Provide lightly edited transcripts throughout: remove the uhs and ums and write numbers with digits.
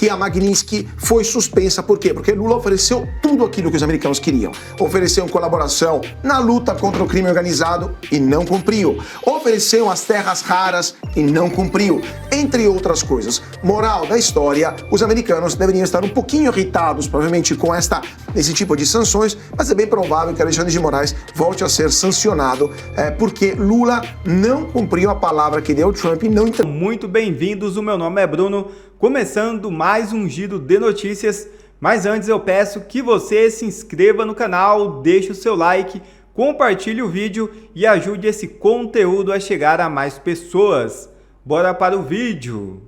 que a Magnitsky foi suspensa. Por quê? Porque Lula ofereceu tudo aquilo que os americanos queriam. Ofereceu colaboração na luta contra o crime organizado e não cumpriu. Ofereceu as terras raras e não cumpriu. Entre outras coisas. Moral da história, os americanos deveriam estar um pouquinho irritados, provavelmente, com esse tipo de sanções, mas é bem provável que Alexandre de Moraes volte a ser sancionado, porque Lula não cumpriu a palavra que deu Trump e não... Muito bem-vindos, o meu nome é Bruno, começando mais um giro de notícias, mas antes eu peço que você se inscreva no canal, deixe o seu like, compartilhe o vídeo e ajude esse conteúdo a chegar a mais pessoas. Bora para o vídeo!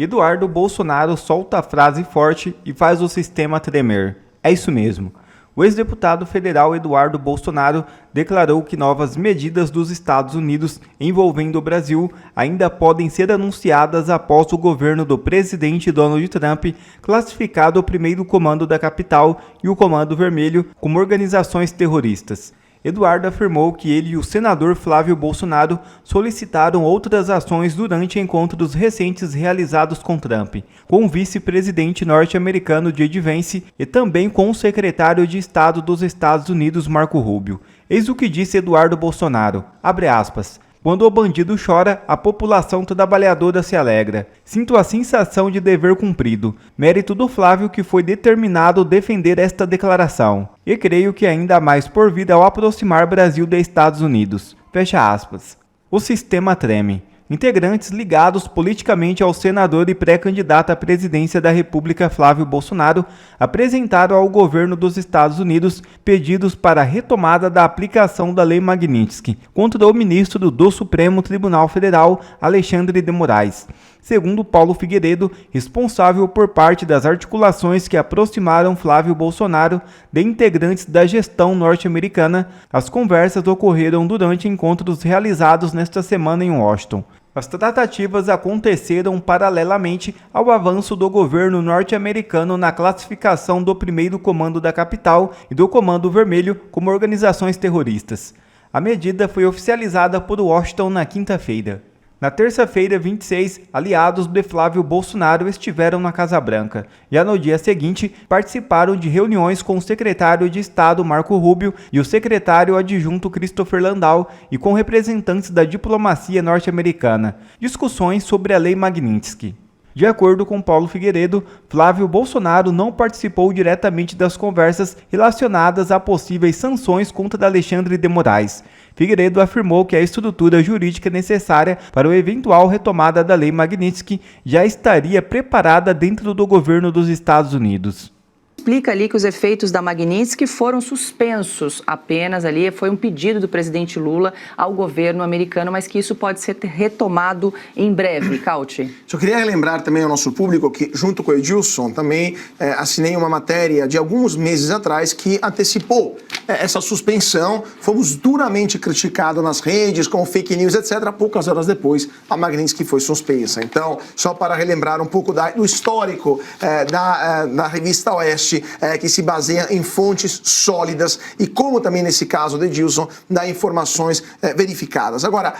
Eduardo Bolsonaro solta a frase forte e faz o sistema tremer. É isso mesmo. O ex-deputado federal Eduardo Bolsonaro declarou que novas medidas dos Estados Unidos envolvendo o Brasil ainda podem ser anunciadas após o governo do presidente Donald Trump classificar o primeiro comando da capital e o Comando Vermelho como organizações terroristas. Eduardo afirmou que ele e o senador Flávio Bolsonaro solicitaram outras ações durante encontros recentes realizados com Trump, com o vice-presidente norte-americano J.D. Vance e também com o secretário de Estado dos Estados Unidos Marco Rubio. Eis o que disse Eduardo Bolsonaro, abre aspas, quando o bandido chora, a população trabalhadora se alegra. Sinto a sensação de dever cumprido. Mérito do Flávio que foi determinado defender esta declaração. E creio que ainda mais por vir ao aproximar Brasil de Estados Unidos. Fecha aspas. O sistema treme. Integrantes ligados politicamente ao senador e pré-candidato à presidência da República Flávio Bolsonaro apresentaram ao governo dos Estados Unidos pedidos para a retomada da aplicação da Lei Magnitsky contra o ministro do Supremo Tribunal Federal, Alexandre de Moraes. Segundo Paulo Figueiredo, responsável por parte das articulações que aproximaram Flávio Bolsonaro de integrantes da gestão norte-americana, as conversas ocorreram durante encontros realizados nesta semana em Washington. As tratativas aconteceram paralelamente ao avanço do governo norte-americano na classificação do primeiro comando da capital e do Comando Vermelho como organizações terroristas. A medida foi oficializada por Washington na quinta-feira. Na terça-feira, 26, aliados de Flávio Bolsonaro estiveram na Casa Branca. Já no dia seguinte, participaram de reuniões com o secretário de Estado Marco Rubio e o secretário adjunto Christopher Landau e com representantes da diplomacia norte-americana. Discussões sobre a Lei Magnitsky. De acordo com Paulo Figueiredo, Flávio Bolsonaro não participou diretamente das conversas relacionadas a possíveis sanções contra Alexandre de Moraes. Figueiredo afirmou que a estrutura jurídica necessária para a eventual retomada da Lei Magnitsky já estaria preparada dentro do governo dos Estados Unidos. Explica ali que os efeitos da Magnitsky foram suspensos apenas ali, foi um pedido do presidente Lula ao governo americano, mas que isso pode ser retomado em breve. Cauti. Só queria relembrar também ao nosso público que, junto com o Edilson, também assinei uma matéria de alguns meses atrás que antecipou essa suspensão. Fomos duramente criticados nas redes, com fake news, etc. Poucas horas depois, a Magnitsky foi suspensa. Então, só para relembrar um pouco do histórico da revista Oeste, que se baseia em fontes sólidas e como também nesse caso de Edilson, dá informações verificadas. Agora,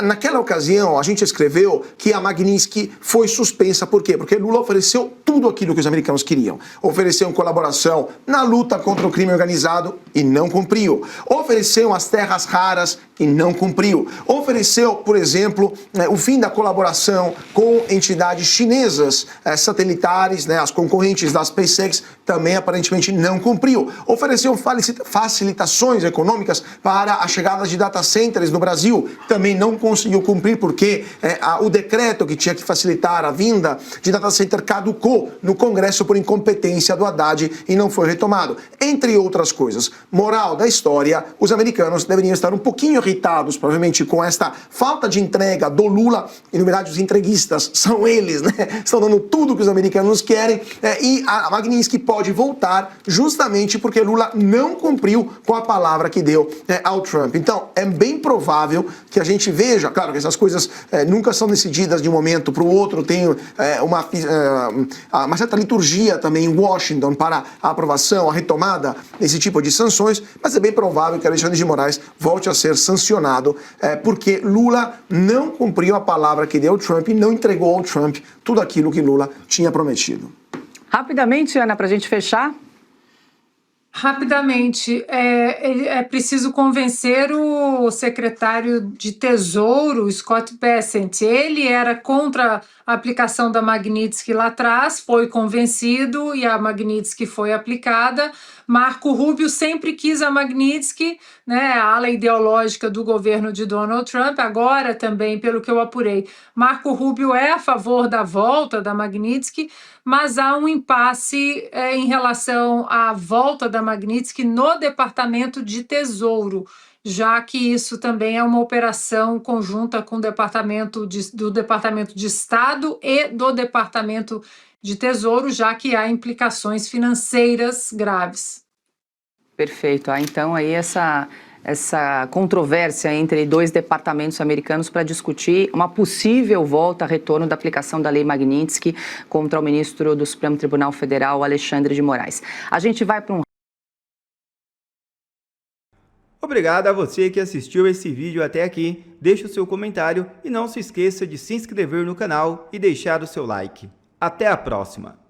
naquela ocasião, a gente escreveu que a Magnitsky foi suspensa. Por quê? Porque Lula ofereceu tudo aquilo que os americanos queriam. Ofereceu colaboração na luta contra o crime organizado e não cumpriu. Ofereceu as terras raras e não cumpriu. Ofereceu, por exemplo, o fim da colaboração com entidades chinesas satelitáres, as concorrentes da SpaceX, também aparentemente não cumpriu. Ofereceu facilitações econômicas para a chegada de data centers no Brasil, também não conseguiu cumprir porque o decreto que tinha que facilitar a vinda de data center caducou no Congresso por incompetência do Haddad e não foi retomado, entre outras coisas. Moral da história, os americanos deveriam estar um pouquinho irritados, provavelmente, com esta falta de entrega do Lula, e na verdade os entreguistas são eles, né? Estão dando tudo que os americanos querem, e a Magnitsky pode voltar justamente porque Lula não cumpriu com a palavra que deu ao Trump. Então, é bem provável que a gente veja, claro que essas coisas nunca são decididas de um momento para o outro, tem uma certa liturgia também em Washington para a aprovação, a retomada desse tipo de sanções, mas é bem provável que Alexandre de Moraes volte a ser sancionado, porque Lula não cumpriu a palavra que deu ao Trump e não entregou ao Trump tudo aquilo que Lula tinha prometido. Rapidamente, Ana, para a gente fechar. Rapidamente, é preciso convencer o secretário de Tesouro, Scott Bessent. Ele era contra a aplicação da Magnitsky lá atrás, foi convencido e a Magnitsky foi aplicada. Marco Rubio sempre quis a Magnitsky, né, a ala ideológica do governo de Donald Trump. Agora também, pelo que eu apurei, Marco Rubio é a favor da volta da Magnitsky, mas há um impasse em relação à volta da Magnitsky no Departamento de Tesouro, já que isso também é uma operação conjunta com o do Departamento de Estado e do Departamento de Tesouro, já que há implicações financeiras graves. Perfeito. Então aí essa controvérsia entre dois departamentos americanos para discutir uma possível volta, retorno da aplicação da Lei Magnitsky contra o ministro do Supremo Tribunal Federal, Alexandre de Moraes. A gente vai para um... Obrigado a você que assistiu esse vídeo até aqui. Deixe o seu comentário e não se esqueça de se inscrever no canal e deixar o seu like. Até a próxima!